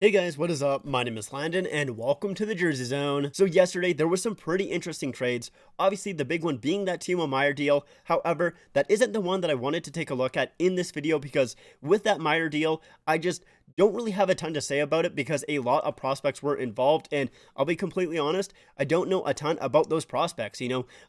Hey guys, what is up? My name is Landon and welcome to the Jersey Zone. So yesterday there was some pretty interesting trades. Obviously the big one being that Timo Meier deal. However, that isn't the one that I wanted to take a look at in this video because with that Meier deal, I just don't really have a ton to say about it because a lot of prospects were involved, and I'll be completely honest, I don't know a ton about those prospects.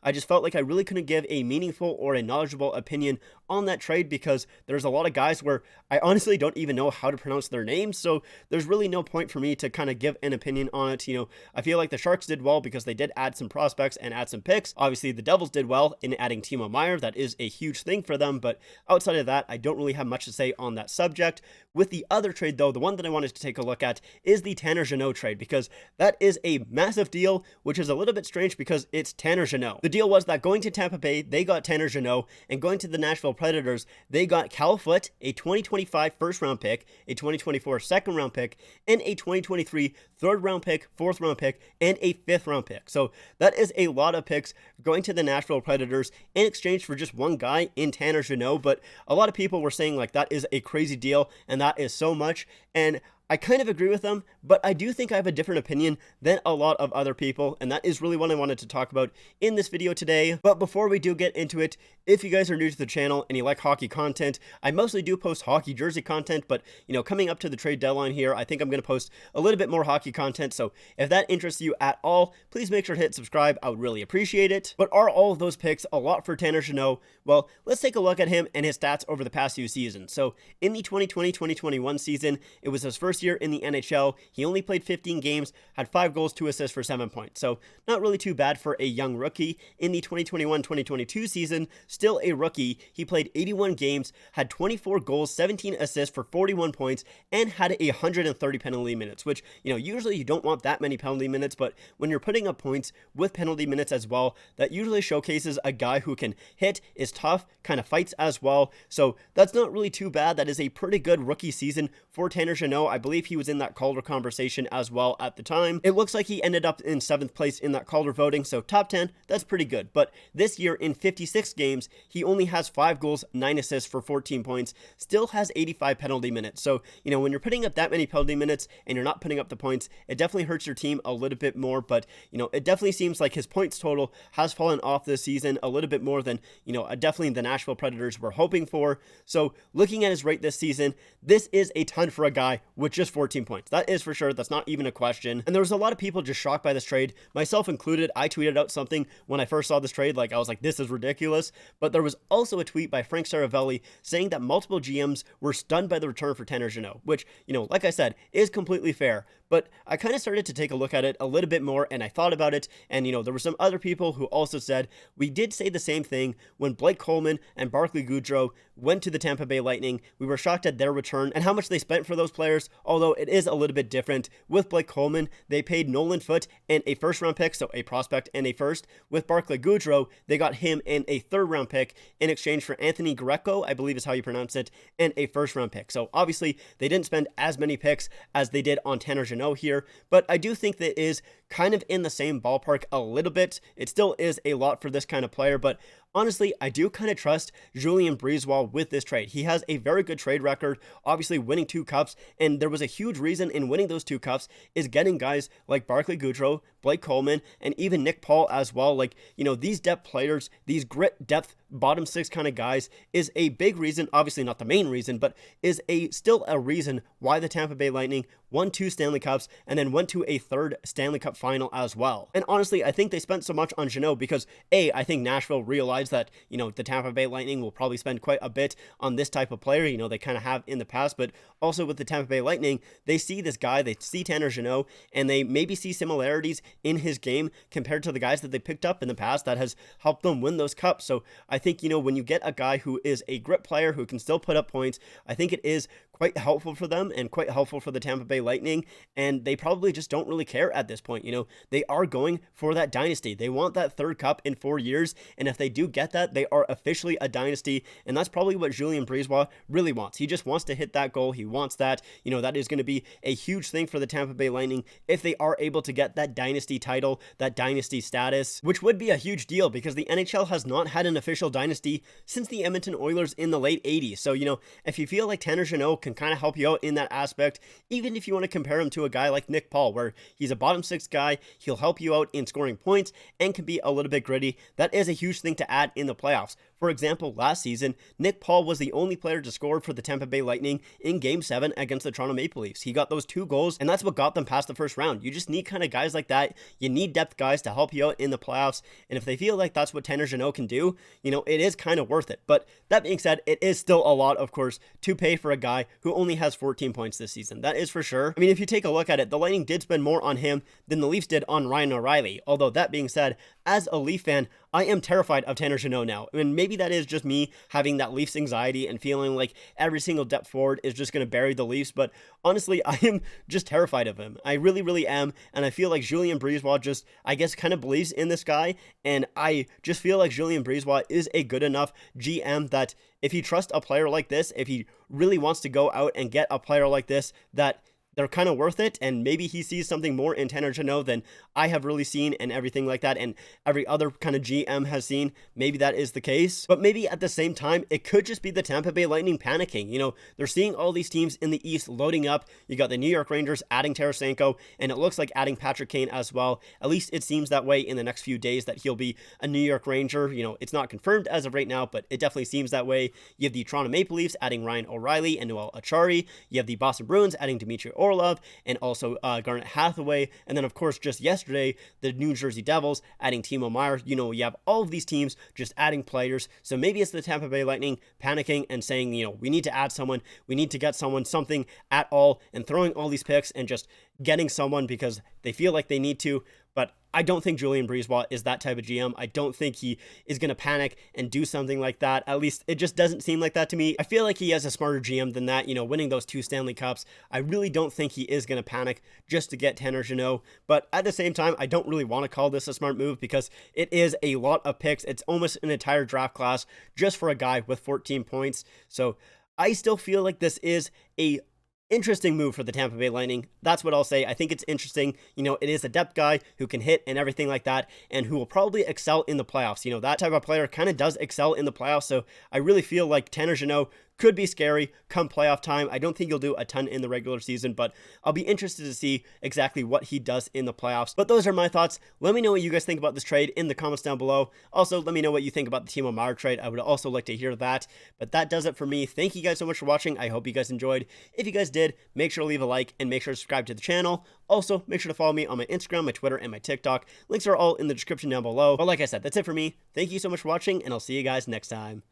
I just felt like I really couldn't give a meaningful or a knowledgeable opinion on that trade because there's a lot of guys where I honestly don't even know how to pronounce their names, so there's really no point for me to kind of give an opinion on it. I feel like the Sharks did well because they did add some prospects and add some picks. Obviously the Devils did well in adding Timo Meier. That is a huge thing for them, but outside of that, I don't really have much to say on that subject. With the other trade though, the one that I wanted to take a look at is the Tanner Jeannot trade because that is a massive deal, which is a little bit strange because it's Tanner Jeannot. The deal was that going to Tampa Bay, they got Tanner Jeannot, and going to the Nashville Predators, they got Cal Foote, a 2025 first round pick, a 2024 second round pick, and a 2023 third round pick, fourth round pick, and a fifth round pick. So that is a lot of picks going to the Nashville Predators in exchange for just one guy in Tanner Jeannot. But a lot of people were saying like that is a crazy deal and that is so much. And I kind of agree with them, but I do think I have a different opinion than a lot of other people, and that is really what I wanted to talk about in this video today. But before we do get into it, if you guys are new to the channel and you like hockey content, I mostly do post hockey jersey content, but coming up to the trade deadline here, I think I'm going to post a little bit more hockey content, so if that interests you at all, please make sure to hit subscribe. I would really appreciate it. But are all of those picks a lot for Tanner Jeannot? Well, let's take a look at him and his stats over the past few seasons. So in the 2020-2021 season, it was his first year in the NHL. He only played 15 games, had 5 goals, 2 assists for 7 points. So not really too bad for a young rookie. In the 2021-2022 season, still a rookie, he played 81 games, had 24 goals, 17 assists for 41 points, and had 130 penalty minutes, which, usually you don't want that many penalty minutes, but when you're putting up points with penalty minutes as well, that usually showcases a guy who can hit, is tough, kind of fights as well. So that's not really too bad. That is a pretty good rookie season for Tanner Jeannot. I believe he was in that Calder conversation as well at the time. It looks like he ended up in 7th place in that Calder voting, so top 10, that's pretty good. But this year in 56 games, he only has 5 goals, 9 assists for 14 points, still has 85 penalty minutes. So, when you're putting up that many penalty minutes and you're not putting up the points, it definitely hurts your team a little bit more. But, it definitely seems like his points total has fallen off this season a little bit more than, definitely the Nashville Predators were hoping for. So looking at his rate this season, this is a ton for a guy with just 14 points. That is for sure. That's not even a question. And there was a lot of people just shocked by this trade, myself included. I tweeted out something when I first saw this trade, I was like, this is ridiculous. But there was also a tweet by Frank Saravelli saying that multiple GMs were stunned by the return for Tanner Jeannot, which, like I said, is completely fair. But I kind of started to take a look at it a little bit more, and I thought about it, and there were some other people who also said, we did say the same thing when Blake Coleman and Barclay Goodrow went to the Tampa Bay Lightning. We were shocked at their return and how much they spent for those players, although it is a little bit different. With Blake Coleman, they paid Nolan Foote and a first round pick, so a prospect and a first. With Barclay Goodrow, they got him and a third round pick in exchange for Anthony Greco, I believe is how you pronounce it, and a first round pick. So obviously they didn't spend as many picks as they did on Tanner Jeannot here, but I do think that is kind of in the same ballpark a little bit. It still is a lot for this kind of player, but honestly, I do kind of trust Julien Brisebois with this trade. He has a very good trade record, obviously winning 2 cups, and there was a huge reason in winning those 2 cups is getting guys like Barclay Goodrow, Blake Coleman, and even Nick Paul as well. These depth players, these grit depth bottom 6 kind of guys is a big reason, obviously not the main reason, but is still a reason why the Tampa Bay Lightning won 2 Stanley Cups and then went to a 3rd Stanley Cup final as well. And honestly, I think they spent so much on Jeannot because I think Nashville realized that, the Tampa Bay Lightning will probably spend quite a bit on this type of player. They kind of have in the past, but also with the Tampa Bay Lightning, they see this guy, they see Tanner Jeannot, and they maybe see similarities in his game compared to the guys that they picked up in the past that has helped them win those cups. So I think, when you get a guy who is a grit player who can still put up points, I think it is quite helpful for them and quite helpful for the Tampa Bay Lightning, and they probably just don't really care at this point. They are going for that dynasty. They want that 3rd cup in 4 years, and if they do get that, they are officially a dynasty, and that's probably what Julien Brisebois really wants. He just wants to hit that goal. He wants that. That is going to be a huge thing for the Tampa Bay Lightning if they are able to get that dynasty title, that dynasty status, which would be a huge deal because the NHL has not had an official dynasty since the Edmonton Oilers in the late 80s. So, if you feel like Tanner Jeannot can kind of help you out in that aspect, even if you want to compare him to a guy like Nick Paul, where he's a bottom six guy, he'll help you out in scoring points and can be a little bit gritty. That is a huge thing to add in the playoffs. For example, last season, Nick Paul was the only player to score for the Tampa Bay Lightning in Game 7 against the Toronto Maple Leafs. He got those 2 goals, and that's what got them past the first round. You just need kind of guys like that. You need depth guys to help you out in the playoffs, and if they feel like that's what Tanner Jeannot can do, it is kind of worth it. But that being said, it is still a lot, of course, to pay for a guy who only has 14 points this season. That is for sure. I mean, if you take a look at it, the Lightning did spend more on him than the Leafs did on Ryan O'Reilly. Although, that being said, as a Leaf fan, I am terrified of Tanner Jeannot now. I mean, maybe that is just me having that Leafs anxiety and feeling like every single depth forward is just going to bury the Leafs, but honestly, I am just terrified of him. I really, really am, and I feel like Julien Brisebois just, I guess, kind of believes in this guy, and I just feel like Julien Brisebois is a good enough GM that if he trusts a player like this, if he really wants to go out and get a player like this, that they're kind of worth it, and maybe he sees something more in Tanner Jeannot than I have really seen and everything like that, and every other kind of GM has seen. Maybe that is the case, but maybe at the same time, it could just be the Tampa Bay Lightning panicking. They're seeing all these teams in the East loading up. You got the New York Rangers adding Tarasenko, and it looks like adding Patrick Kane as well. At least it seems that way in the next few days that he'll be a New York Ranger. It's not confirmed as of right now, but it definitely seems that way. You have the Toronto Maple Leafs adding Ryan O'Reilly and Noel Acciari. You have the Boston Bruins adding Dmitry Orlov and also Garnet Hathaway. And then, of course, just yesterday, the New Jersey Devils adding Timo Meier. You have all of these teams just adding players. So maybe it's the Tampa Bay Lightning panicking and saying, we need to add someone. We need to get someone something at all, and throwing all these picks and just getting someone because they feel like they need to. But I don't think Julien Brisebois is that type of GM. I don't think he is going to panic and do something like that. At least it just doesn't seem like that to me. I feel like he has a smarter GM than that, winning those 2 Stanley Cups. I really don't think he is going to panic just to get Tanner Jeannot. But at the same time, I don't really want to call this a smart move because it is a lot of picks. It's almost an entire draft class just for a guy with 14 points. So I still feel like this is a interesting move for the Tampa Bay Lightning. That's what I'll say. I think it's interesting. It is a depth guy who can hit and everything like that, and who will probably excel in the playoffs. That type of player kind of does excel in the playoffs, so I really feel like Tanner Jeannot could be scary come playoff time. I don't think he'll do a ton in the regular season, but I'll be interested to see exactly what he does in the playoffs. But those are my thoughts. Let me know what you guys think about this trade in the comments down below. Also, let me know what you think about the Timo Meier trade. I would also like to hear that. But that does it for me. Thank you guys so much for watching. I hope you guys enjoyed. If you guys did, make sure to leave a like and make sure to subscribe to the channel. Also, make sure to follow me on my Instagram, my Twitter, and my TikTok. Links are all in the description down below. But like I said, that's it for me. Thank you so much for watching, and I'll see you guys next time.